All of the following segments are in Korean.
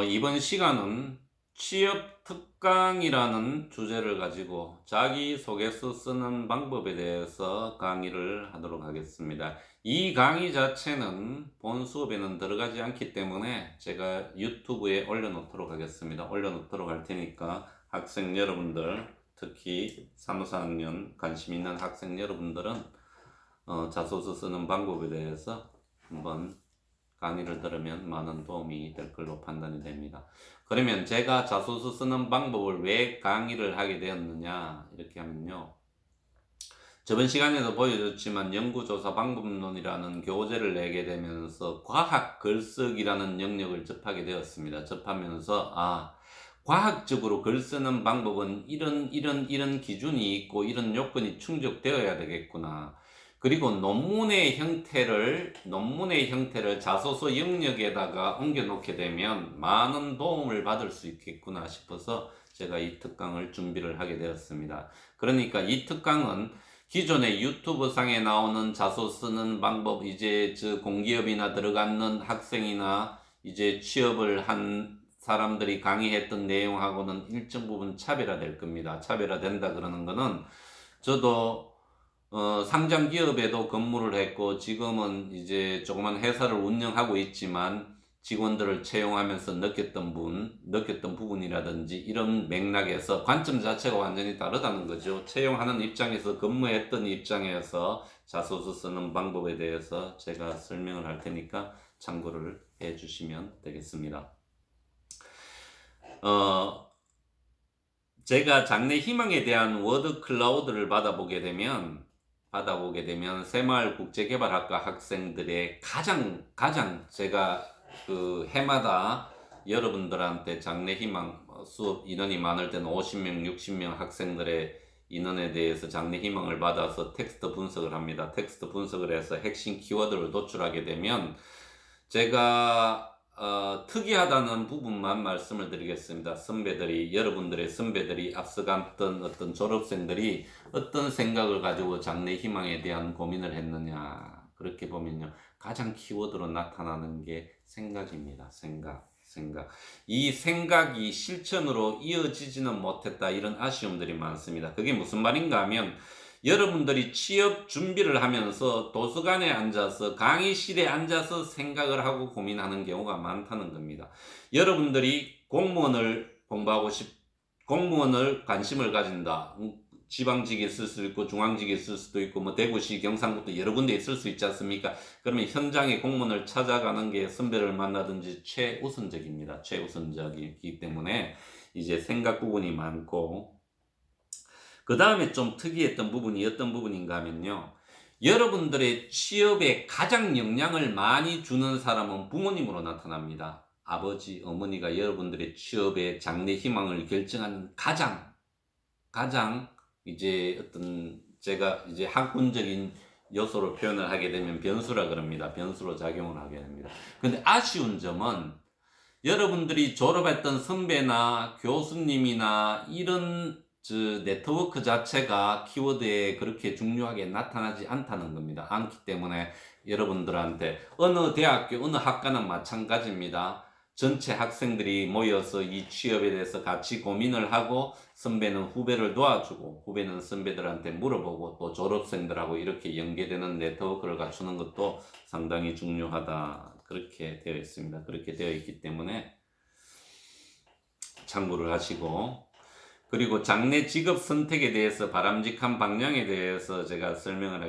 이번 시간은 취업 특강이라는 주제를 가지고 자기소개서 쓰는 방법에 대해서 강의를 하도록 하겠습니다. 이 강의 자체는 본 수업에는 들어가지 않기 때문에 제가 유튜브에 올려놓도록 하겠습니다. 올려놓도록 할 테니까 학생 여러분들, 특히 3, 4학년 관심 있는 학생 여러분들은 자소서 쓰는 방법에 대해서 한번 강의를 들으면 많은 도움이 될 걸로 판단이 됩니다. 그러면 제가 자소서 쓰는 방법을 왜 강의를 하게 되었느냐 이렇게 하면요, 저번 시간에도 보여줬지만 연구조사 방법론이라는 교재를 내게 되면서 과학 글쓰기라는 영역을 접하게 되었습니다. 접하면서 과학적으로 글 쓰는 방법은 이런 기준이 있고 이런 요건이 충족되어야 되겠구나. 그리고 논문의 형태를 자소서 영역에다가 옮겨 놓게 되면 많은 도움을 받을 수 있겠구나 싶어서 제가 이 특강을 준비를 하게 되었습니다. 그러니까 이 특강은 기존의 유튜브 상에 나오는 자소서 쓰는 방법, 이제 공기업이나 들어가는 학생이나 이제 취업을 한 사람들이 강의했던 내용하고는 일정 부분 차별화될 겁니다. 차별화된다 그러는 거는, 저도 상장 기업에도 근무를 했고 지금은 이제 조그만 회사를 운영하고 있지만 직원들을 채용하면서 느꼈던 부분이라든지 이런 맥락에서 관점 자체가 완전히 다르다는 거죠. 채용하는 입장에서, 근무했던 입장에서 자소서 쓰는 방법에 대해서 제가 설명을 할 테니까 참고를 해 주시면 되겠습니다. 제가 장래 희망에 대한 워드 클라우드를 받아보게 되면 새마을국제개발학과 학생들의 가장 제가 해마다 여러분들한테 장래 희망 수업 인원이 많을 때는 50명, 60명 학생들의 인원에 대해서 장래 희망을 받아서 텍스트 분석을 합니다. 텍스트 분석을 해서 핵심 키워드를 도출하게 되면 제가 특이하다는 부분만 말씀을 드리겠습니다. 여러분들의 선배들이 앞서갔던 어떤 졸업생들이 어떤 생각을 가지고 장래 희망에 대한 고민을 했느냐. 그렇게 보면요, 가장 키워드로 나타나는 게 생각입니다. 생각. 이 생각이 실천으로 이어지지는 못했다, 이런 아쉬움들이 많습니다. 그게 무슨 말인가 하면, 여러분들이 취업 준비를 하면서 도서관에 앉아서, 강의실에 앉아서 생각을 하고 고민하는 경우가 많다는 겁니다. 여러분들이 공무원을 관심을 가진다. 지방직에 있을 수도 있고 중앙직에 있을 수도 있고 뭐 대구시, 경상북도 여러 군데 있을 수 있지 않습니까? 그러면 현장의 공무원을 찾아가는 게 선배를 만나든지 최우선적입니다. 최우선적이기 때문에 이제 생각 부분이 많고, 그 다음에 좀 특이했던 부분이 어떤 부분인가 하면요, 여러분들의 취업에 가장 영향을 많이 주는 사람은 부모님으로 나타납니다. 아버지, 어머니가 여러분들의 취업의 장래 희망을 결정하는 가장 이제 제가 이제 학군적인 요소로 표현을 하게 되면 변수라 그럽니다. 변수로 작용을 하게 됩니다. 근데 아쉬운 점은, 여러분들이 졸업했던 선배나 교수님이나 이런 네트워크 자체가 키워드에 그렇게 중요하게 나타나지 않다는 겁니다. 않기 때문에 여러분들한테 어느 대학교, 어느 학과는 마찬가지입니다. 전체 학생들이 모여서 이 취업에 대해서 같이 고민을 하고, 선배는 후배를 도와주고 후배는 선배들한테 물어보고 또 졸업생들하고 이렇게 연계되는 네트워크를 갖추는 것도 상당히 중요하다, 그렇게 되어 있습니다. 그렇게 되어 있기 때문에 참고를 하시고, 그리고 장래 직업 선택에 대해서 바람직한 방향에 대해서 제가 설명을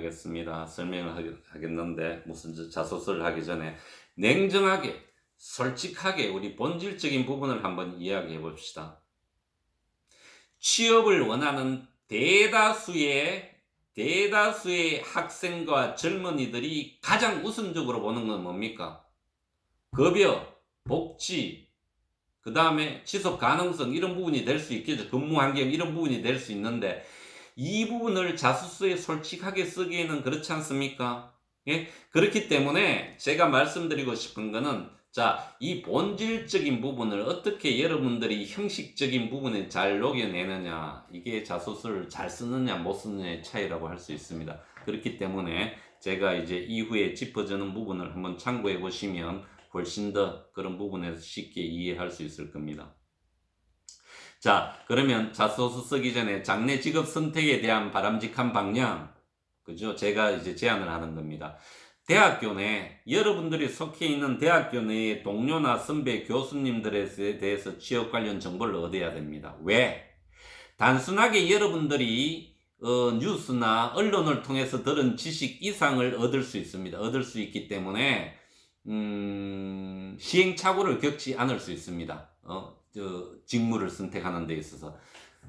하겠는데, 무슨 자소서를 하기 전에 냉정하게 솔직하게 우리 본질적인 부분을 한번 이야기해 봅시다. 취업을 원하는 대다수의 학생과 젊은이들이 가장 우선적으로 보는 건 뭡니까? 급여, 복지, 그 다음에 지속 가능성, 이런 부분이 될 수 있겠죠. 근무 환경, 이런 부분이 될 수 있는데, 이 부분을 자소서에 솔직하게 쓰기에는 그렇지 않습니까? 예? 그렇기 때문에 제가 말씀드리고 싶은 거는, 이 본질적인 부분을 어떻게 여러분들이 형식적인 부분에 잘 녹여내느냐, 이게 자소서를 잘 쓰느냐 못 쓰느냐의 차이라고 할 수 있습니다. 그렇기 때문에 제가 이제 이후에 짚어주는 부분을 한번 참고해 보시면 훨씬 더 그런 부분에서 쉽게 이해할 수 있을 겁니다. 자, 그러면 자소서 쓰기 전에 장래 직업 선택에 대한 바람직한 방향, 그죠? 제가 이제 제안을 하는 겁니다. 대학교 내, 여러분들이 속해 있는 대학교 내의 동료나 선배 교수님들에 대해서 취업 관련 정보를 얻어야 됩니다. 왜? 단순하게 여러분들이 뉴스나 언론을 통해서 들은 지식 이상을 얻을 수 있습니다. 얻을 수 있기 때문에 시행착오를 겪지 않을 수 있습니다. 직무를 선택하는 데 있어서.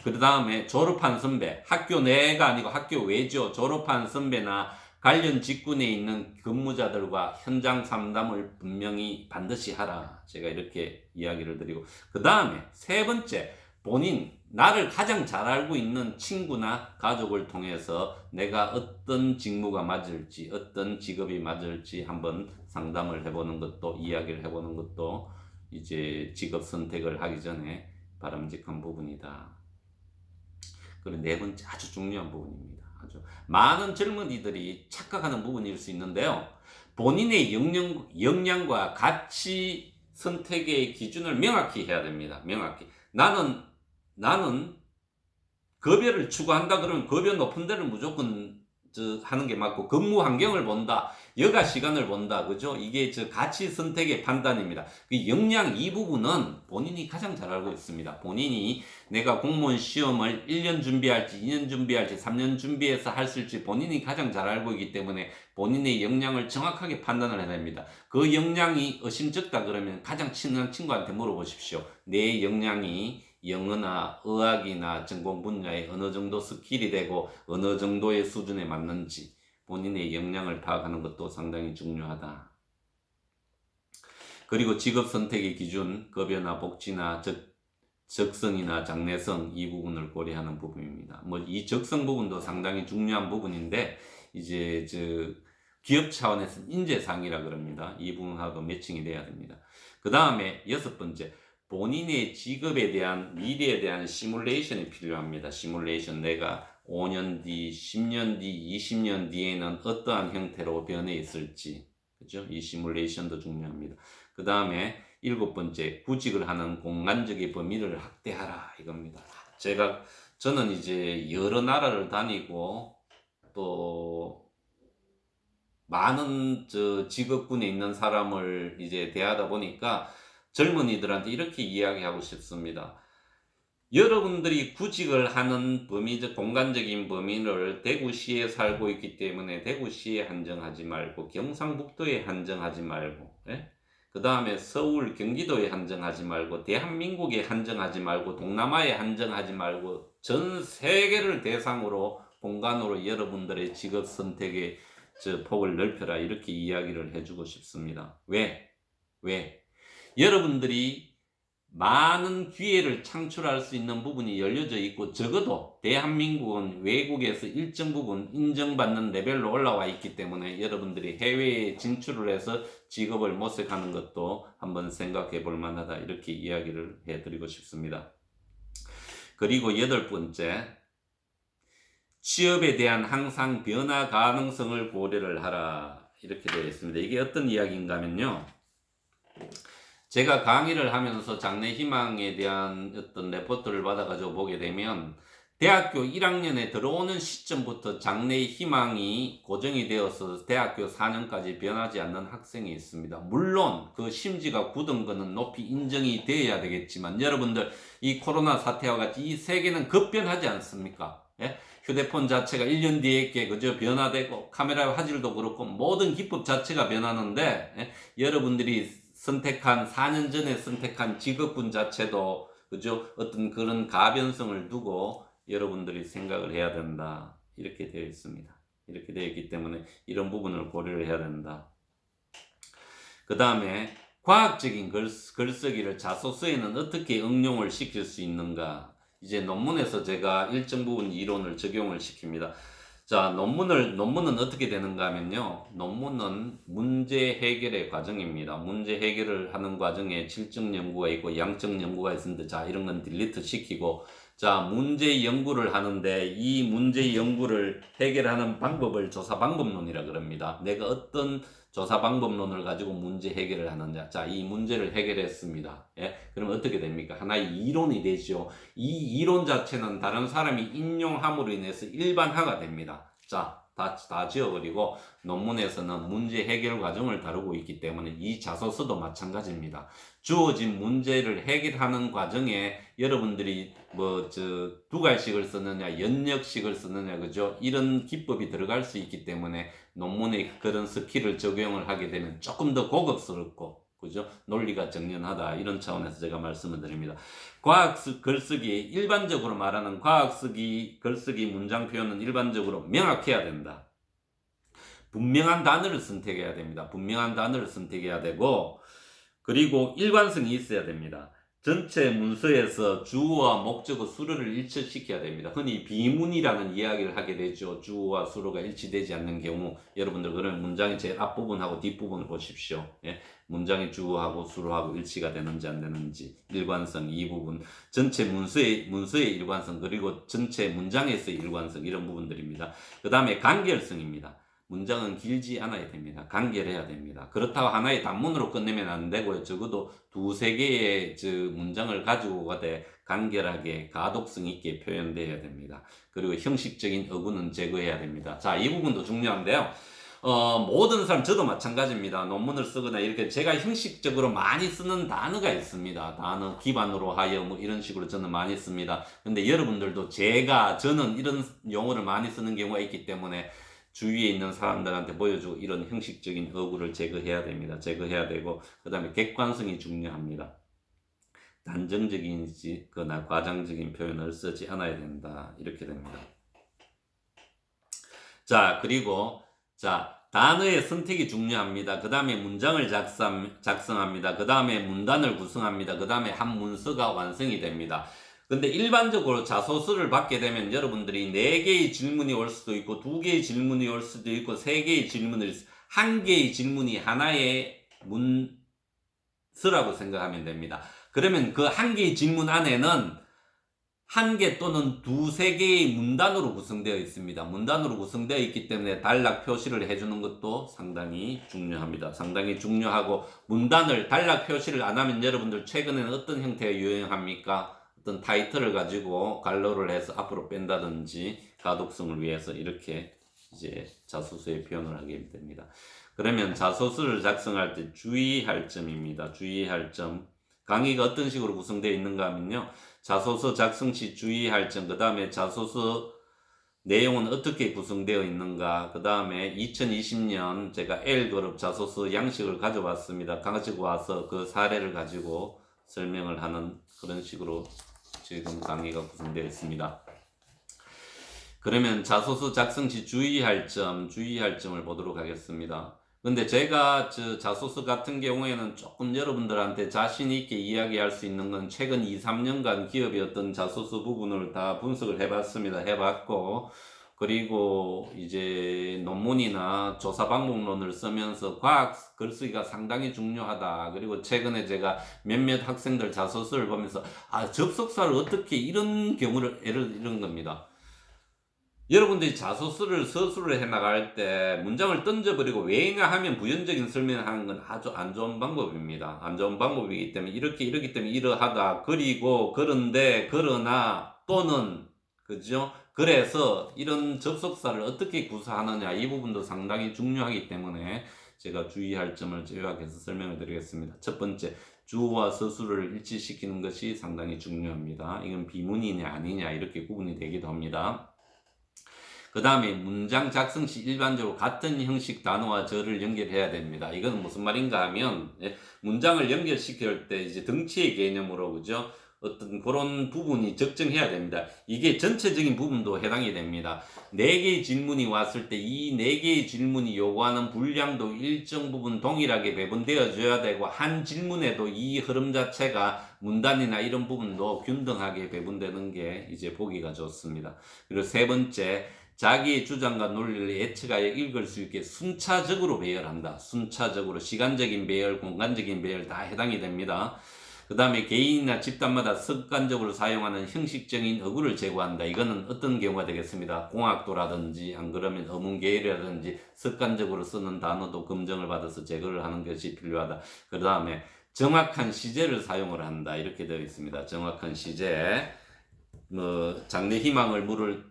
그 다음에 졸업한 선배, 학교 내가 아니고 학교 외죠. 졸업한 선배나 관련 직군에 있는 근무자들과 현장 상담을 분명히 반드시 하라. 제가 이렇게 이야기를 드리고, 그 다음에 세 번째, 본인, 나를 가장 잘 알고 있는 친구나 가족을 통해서 내가 어떤 직무가 맞을지, 어떤 직업이 맞을지 한번 상담을 해보는 것도, 이야기를 해보는 것도 이제 직업 선택을 하기 전에 바람직한 부분이다. 그리고 네 번째, 아주 중요한 부분입니다. 아주 많은 젊은이들이 착각하는 부분일 수 있는데요. 본인의 역량과 가치 선택의 기준을 명확히 해야 됩니다. 명확히. 나는 급여를 추구한다 그러면 급여 높은 데를 무조건 하는 게 맞고, 근무 환경을 본다, 여가 시간을 본다, 그죠? 이게 가치 선택의 판단입니다. 그 역량 이 부분은 본인이 가장 잘 알고 있습니다. 본인이 내가 공무원 시험을 1년 준비할지 2년 준비할지 3년 준비해서 할 수 있을지 본인이 가장 잘 알고 있기 때문에 본인의 역량을 정확하게 판단을 해야 됩니다. 그 역량이 의심쩍다 그러면 가장 친한 친구한테 물어보십시오. 내 역량이 영어나 의학이나 전공 분야에 어느 정도 스킬이 되고 어느 정도의 수준에 맞는지 본인의 역량을 파악하는 것도 상당히 중요하다. 그리고 직업 선택의 기준, 급여나 복지나 적성이나 장래성 이 부분을 고려하는 부분입니다. 이 적성 부분도 상당히 중요한 부분인데 이제 기업 차원에서 인재상이라 그럽니다. 이 부분하고 매칭이 돼야 됩니다. 그 다음에 여섯 번째, 본인의 직업에 대한 미래에 대한 시뮬레이션이 필요합니다. 시뮬레이션, 내가 5년 뒤, 10년 뒤, 20년 뒤에는 어떠한 형태로 변해 있을지, 그죠? 이 시뮬레이션도 중요합니다. 그 다음에 일곱 번째, 구직을 하는 공간적인 범위를 확대하라 이겁니다. 저는 이제 여러 나라를 다니고 또 많은 직업군에 있는 사람을 이제 대하다 보니까 젊은이들한테 이렇게 이야기하고 싶습니다. 여러분들이 구직을 하는 범위적 공간적인 범위를 대구시에 살고 있기 때문에 대구시에 한정하지 말고 경상북도에 한정하지 말고, 그 다음에 서울, 경기도에 한정하지 말고 대한민국에 한정하지 말고 동남아에 한정하지 말고 전 세계를 대상으로 공간으로 여러분들의 직업 선택의 폭을 넓혀라 이렇게 이야기를 해주고 싶습니다. 왜? 여러분들이 많은 기회를 창출할 수 있는 부분이 열려져 있고 적어도 대한민국은 외국에서 일정 부분 인정받는 레벨로 올라와 있기 때문에 여러분들이 해외에 진출을 해서 직업을 모색하는 것도 한번 생각해 볼 만하다 이렇게 이야기를 해드리고 싶습니다. 그리고 여덟 번째, 취업에 대한 항상 변화 가능성을 고려를 하라 이렇게 되어 있습니다. 이게 어떤 이야기인가 하면요, 제가 강의를 하면서 장래 희망에 대한 어떤 레포트를 받아가지고 보게 되면 대학교 1학년에 들어오는 시점부터 장래 희망이 고정이 되어서 대학교 4년까지 변하지 않는 학생이 있습니다. 물론 그 심지가 굳은 거는 높이 인정이 되어야 되겠지만 여러분들 이 코로나 사태와 같이 이 세계는 급변하지 않습니까? 휴대폰 자체가 1년 뒤에 그저 변화되고 카메라 화질도 그렇고 모든 기법 자체가 변하는데 여러분들이 선택한 4년 전에 선택한 직업군 자체도 그죠? 어떤 그런 가변성을 두고 여러분들이 생각을 해야 된다. 이렇게 되어 있습니다. 이렇게 되어 있기 때문에 이런 부분을 고려를 해야 된다. 그 다음에 과학적인 글쓰기를 자소서에는 어떻게 응용을 시킬 수 있는가? 이제 논문에서 제가 일정 부분 이론을 적용을 시킵니다. 자, 논문은 어떻게 되는가 하면요, 논문은 문제 해결의 과정입니다. 문제 해결을 하는 과정에 질적 연구가 있고 양적 연구가 있는데, 자, 이런 건 딜리트 시키고, 자, 문제 연구를 하는데 이 문제 연구를 해결하는 방법을 조사 방법론이라 그럽니다. 내가 어떤 조사 방법론을 가지고 문제 해결을 하느냐. 자, 이 문제를 해결했습니다. 예? 그럼 어떻게 됩니까? 하나의 이론이 되죠. 이 이론 자체는 다른 사람이 인용함으로 인해서 일반화가 됩니다. 자, 다 지워버리고 논문에서는 문제 해결 과정을 다루고 있기 때문에 이 자소서도 마찬가지입니다. 주어진 문제를 해결하는 과정에 여러분들이 두 갈씩을 쓰느냐, 연역식을 쓰느냐, 그죠? 이런 기법이 들어갈 수 있기 때문에 논문에 그런 스킬을 적용을 하게 되면 조금 더 고급스럽고, 그죠? 논리가 정연하다. 이런 차원에서 제가 말씀을 드립니다. 과학 글쓰기, 일반적으로 말하는 과학 글쓰기 문장 표현은 일반적으로 명확해야 된다. 분명한 단어를 선택해야 됩니다. 분명한 단어를 선택해야 되고, 그리고 일관성이 있어야 됩니다. 전체 문서에서 주어와 목적어 수로를 일치시켜야 됩니다. 흔히 비문이라는 이야기를 하게 되죠. 주어와 수로가 일치되지 않는 경우, 여러분들 그런 문장의 제일 앞부분하고 뒷부분을 보십시오. 예? 문장의 주어하고 수로하고 일치가 되는지 안 되는지, 일관성 이 부분, 전체 문서의 일관성, 그리고 전체 문장에서의 일관성, 이런 부분들입니다. 그 다음에 간결성입니다. 문장은 길지 않아야 됩니다. 간결해야 됩니다. 그렇다고 하나의 단문으로 끝내면 안 되고요. 적어도 두세 개의 문장을 가지고 가되 간결하게 가독성 있게 표현되어야 됩니다. 그리고 형식적인 어구는 제거해야 됩니다. 자, 이 부분도 중요한데요. 모든 사람, 저도 마찬가지입니다. 논문을 쓰거나 이렇게 제가 형식적으로 많이 쓰는 단어가 있습니다. 단어 기반으로 하여 뭐 이런 식으로 저는 많이 씁니다. 근데 여러분들도 저는 이런 용어를 많이 쓰는 경우가 있기 때문에 주위에 있는 사람들한테 보여주고 이런 형식적인 어구를 제거해야 됩니다. 제거해야 되고, 그 다음에 객관성이 중요합니다. 단정적이거나 과장적인 표현을 쓰지 않아야 된다. 이렇게 됩니다. 자, 그리고 단어의 선택이 중요합니다. 그 다음에 문장을 작성합니다. 그 다음에 문단을 구성합니다. 그 다음에 한 문서가 완성이 됩니다. 근데 일반적으로 자소서를 받게 되면 여러분들이 4개의 질문이 올 수도 있고 2개의 질문이 올 수도 있고 3개의 질문을 1개의 질문이 하나의 문서라고 생각하면 됩니다. 그러면 그 1개의 질문 안에는 1개 또는 2-3개의 문단으로 구성되어 있습니다. 문단으로 구성되어 있기 때문에 단락 표시를 해주는 것도 상당히 중요합니다. 상당히 중요하고, 문단을 단락 표시를 안 하면 여러분들 최근에는 어떤 형태가 유행합니까? 어떤 타이틀을 가지고 갈로를 해서 앞으로 뺀다든지 가독성을 위해서 이렇게 이제 자소서에 표현을 하게 됩니다. 그러면 자소서를 작성할 때 주의할 점입니다. 주의할 점. 강의가 어떤 식으로 구성되어 있는가 하면요. 자소서 작성 시 주의할 점, 그 다음에 자소서 내용은 어떻게 구성되어 있는가, 그 다음에 2020년 제가 L그룹 자소서 양식을 가져왔습니다. 가지고 와서 그 사례를 가지고 설명을 하는 그런 식으로 지금 강의가 구성되어 있습니다. 그러면 자소서 작성 시 주의할 점을 보도록 하겠습니다. 근데 제가 자소서 같은 경우에는 조금 여러분들한테 자신 있게 이야기할 수 있는 건 최근 2-3년간 기업의 어떤 자소서 부분을 다 분석을 해봤고, 그리고 이제 논문이나 조사 방법론을 쓰면서 과학 글쓰기가 상당히 중요하다. 그리고 최근에 제가 몇몇 학생들 자소서를 보면서 접속사를 어떻게 이런 경우를 이런 겁니다. 여러분들이 자소서를 서술을 해나갈 때 문장을 던져버리고 왜냐하면 부연적인 설명을 하는 건 아주 안 좋은 방법입니다. 안 좋은 방법이기 때문에 이렇기 때문에 이러하다, 그리고 그런데 그러나 또는, 그죠? 그래서 이런 접속사를 어떻게 구사하느냐, 이 부분도 상당히 중요하기 때문에 제가 주의할 점을 요약해서 설명을 드리겠습니다. 첫 번째, 주어와 서술을 일치시키는 것이 상당히 중요합니다. 이건 비문이냐 아니냐 이렇게 구분이 되기도 합니다. 그 다음에 문장 작성 시 일반적으로 같은 형식 단어와 절을 연결해야 됩니다. 이건 무슨 말인가 하면, 문장을 연결시킬 때 이제 덩치의 개념으로, 그죠? 어떤 그런 부분이 적정해야 됩니다. 이게 전체적인 부분도 해당이 됩니다. 4개의 질문이 왔을 때 이 4개의 질문이 요구하는 분량도 일정 부분 동일하게 배분되어 줘야 되고, 한 질문에도 이 흐름 자체가 문단이나 이런 부분도 균등하게 배분되는 게 이제 보기가 좋습니다. 그리고 세 번째, 자기의 주장과 논리를 예측하여 읽을 수 있게 순차적으로 배열한다. 순차적으로 시간적인 배열, 공간적인 배열 다 해당이 됩니다. 그 다음에 개인이나 집단마다 습관적으로 사용하는 형식적인 어구를 제거한다. 이거는 어떤 경우가 되겠습니다. 공학도라든지 안 그러면 어문계열이라든지 습관적으로 쓰는 단어도 검증을 받아서 제거를 하는 것이 필요하다. 그 다음에 정확한 시제를 사용을 한다. 이렇게 되어 있습니다. 정확한 시제. 장래 희망을 물을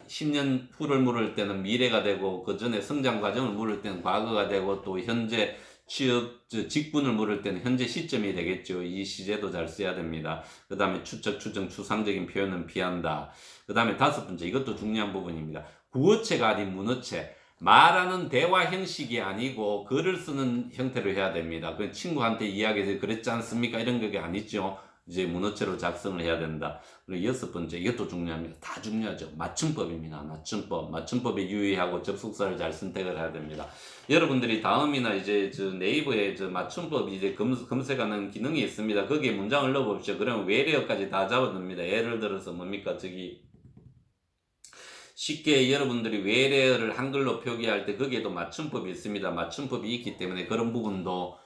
10년 후를 물을 때는 미래가 되고, 그 전에 성장 과정을 물을 때는 과거가 되고, 또 현재 취업 직군을 물을 때는 현재 시점이 되겠죠. 이 시제도 잘 써야 됩니다. 그 다음에 추측, 추정, 추상적인 표현은 피한다. 그 다음에 5번째, 이것도 중요한 부분입니다. 구어체가 아닌 문어체. 말하는 대화 형식이 아니고 글을 쓰는 형태로 해야 됩니다. 그 친구한테 이야기해서 그랬지 않습니까? 이런 게 아니죠. 이제 문어체로 작성을 해야 된다. 그리고 6번째, 이것도 중요합니다. 다 중요하죠. 맞춤법입니다. 맞춤법. 맞춤법에 유의하고 접속사를 잘 선택을 해야 됩니다. 여러분들이 다음이나 이제 네이버에 맞춤법 이제 검색하는 기능이 있습니다. 거기에 문장을 넣어봅시오. 그러면 외래어까지 다 잡아줍니다. 예를 들어서 뭡니까? 쉽게 여러분들이 외래어를 한글로 표기할 때 거기에도 맞춤법이 있습니다. 맞춤법이 있기 때문에 그런 부분도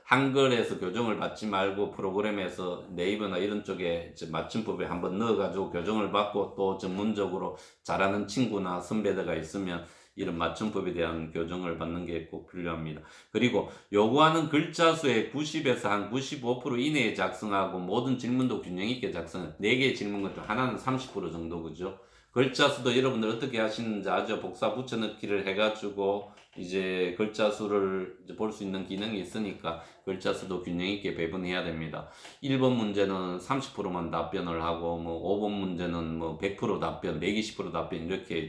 한글에서 교정을 받지 말고 프로그램에서 네이버나 이런 쪽에 맞춤법에 한번 넣어가지고 교정을 받고, 또 전문적으로 잘하는 친구나 선배들가 있으면 이런 맞춤법에 대한 교정을 받는 게 꼭 필요합니다. 그리고 요구하는 글자 수의 90에서 한 95% 이내에 작성하고, 모든 질문도 균형 있게 작성. 4개의 질문 중 하나는 30% 정도, 그죠? 글자 수도 여러분들 어떻게 하시는지 아죠? 복사 붙여넣기를 해가지고 이제 글자 수를 볼 수 있는 기능이 있으니까 글자 수도 균형 있게 배분해야 됩니다. 1번 문제는 30%만 답변을 하고, 5번 문제는 100% 답변, 120% 답변, 이렇게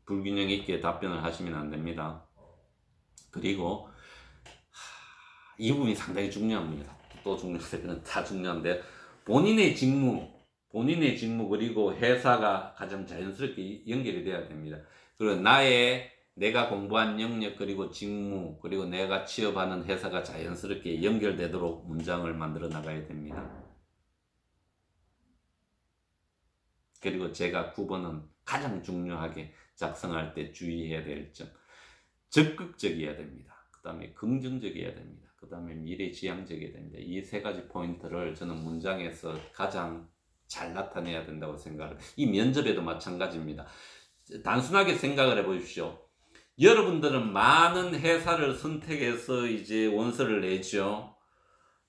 불균형 있게 답변을 하시면 안 됩니다. 그리고 이 부분이 상당히 중요한 부분이다. 또 중요한데, 다 중요한데, 본인의 직무 그리고 회사가 가장 자연스럽게 연결이 돼야 됩니다. 그리고 내가 공부한 영역, 그리고 직무, 그리고 내가 취업하는 회사가 자연스럽게 연결되도록 문장을 만들어 나가야 됩니다. 그리고 제가 9번은 가장 중요하게 작성할 때 주의해야 될 점. 적극적이어야 됩니다. 그 다음에 긍정적이어야 됩니다. 그 다음에 미래지향적이어야 됩니다. 이 3가지 포인트를 저는 문장에서 가장 잘 나타내야 된다고 생각을. 이 면접에도 마찬가지입니다. 단순하게 생각을 해보십시오. 여러분들은 많은 회사를 선택해서 이제 원서를 내죠.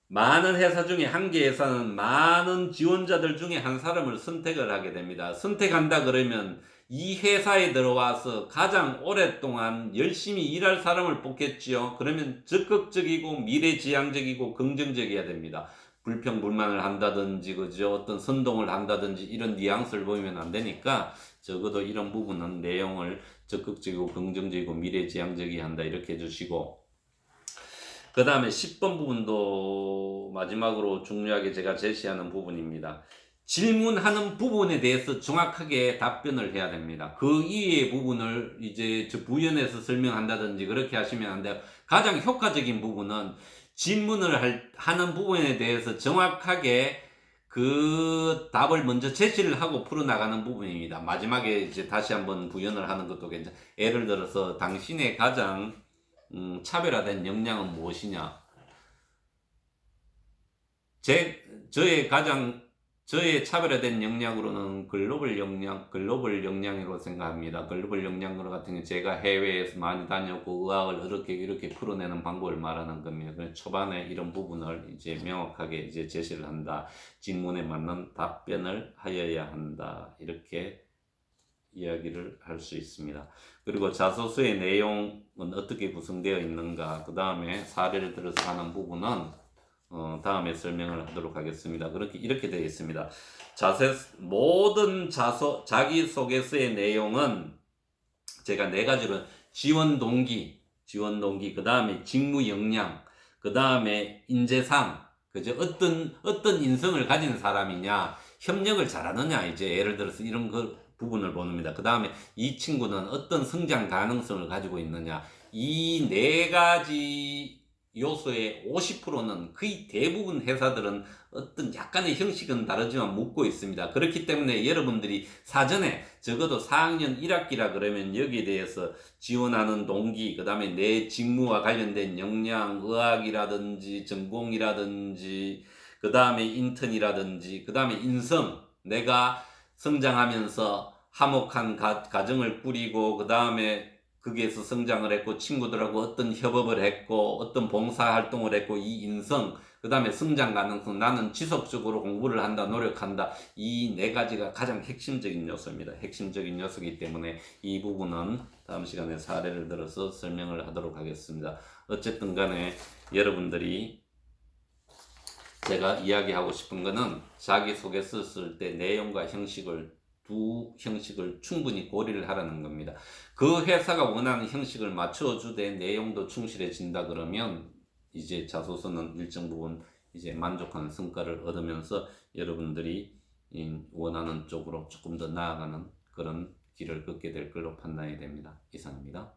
많은 회사 중에 한 개 회사는 많은 지원자들 중에 한 사람을 선택을 하게 됩니다. 선택한다 그러면 이 회사에 들어와서 가장 오랫동안 열심히 일할 사람을 뽑겠지요. 그러면 적극적이고 미래지향적이고 긍정적이어야 됩니다. 불평불만을 한다든지, 그죠? 어떤 선동을 한다든지 이런 뉘앙스를 보이면 안 되니까, 적어도 이런 부분은 내용을 적극적이고 긍정적이고 미래지향적이어야 한다, 이렇게 해주시고, 그 다음에 10번 부분도 마지막으로 중요하게 제가 제시하는 부분입니다. 질문하는 부분에 대해서 정확하게 답변을 해야 됩니다. 그 이외의 부분을 이제 부연해서 설명한다든지 그렇게 하시면 안 돼요. 가장 효과적인 부분은 질문을 하는 부분에 대해서 정확하게 그 답을 먼저 제시를 하고 풀어나가는 부분입니다. 마지막에 이제 다시 한번 부연을 하는 것도 괜찮아요. 예를 들어서 당신의 가장 차별화된 역량은 무엇이냐? 저의 차별화된 역량으로는 글로벌 역량으로 생각합니다. 글로벌 역량으로 같은 경우 제가 해외에서 많이 다녔고 의학을 이렇게 풀어내는 방법을 말하는 겁니다. 그래서 초반에 이런 부분을 이제 명확하게 이제 제시를 한다. 질문에 맞는 답변을 하여야 한다. 이렇게 이야기를 할 수 있습니다. 그리고 자소서의 내용은 어떻게 구성되어 있는가, 그 다음에 사례를 들어서 하는 부분은 다음에 설명을 하도록 하겠습니다. 이렇게 되어 있습니다. 모든 자기소개서의 내용은 제가 4가지로 지원 동기, 그 다음에 직무 역량, 그 다음에 인재상, 그죠? 어떤 인성을 가진 사람이냐, 협력을 잘하느냐, 이제 예를 들어서 이런 부분을 보는니다. 그 다음에 이 친구는 어떤 성장 가능성을 가지고 있느냐, 이 4가지 요소의 50%는 거의 대부분 회사들은 어떤 약간의 형식은 다르지만 묻고 있습니다. 그렇기 때문에 여러분들이 사전에 적어도 4학년 1학기라 그러면 여기에 대해서 지원하는 동기, 그 다음에 내 직무와 관련된 역량, 의학이라든지 전공이라든지, 그 다음에 인턴이라든지, 그 다음에 인성, 내가 성장하면서 화목한 가정을 꾸리고, 그 다음에 거기에서 성장을 했고, 친구들하고 어떤 협업을 했고, 어떤 봉사활동을 했고, 이 인성, 그 다음에 성장 가능성, 나는 지속적으로 공부를 한다, 노력한다. 이 네 가지가 가장 핵심적인 요소입니다. 핵심적인 요소이기 때문에 이 부분은 다음 시간에 사례를 들어서 설명을 하도록 하겠습니다. 어쨌든 간에 여러분들이 제가 이야기하고 싶은 거는 자기소개서 쓸 때 내용과 형식을 두 형식을 충분히 고려를 하라는 겁니다. 그 회사가 원하는 형식을 맞춰주되 내용도 충실해진다 그러면 이제 자소서는 일정 부분 이제 만족하는 성과를 얻으면서 여러분들이 원하는 쪽으로 조금 더 나아가는 그런 길을 걷게 될 걸로 판단이 됩니다. 이상입니다.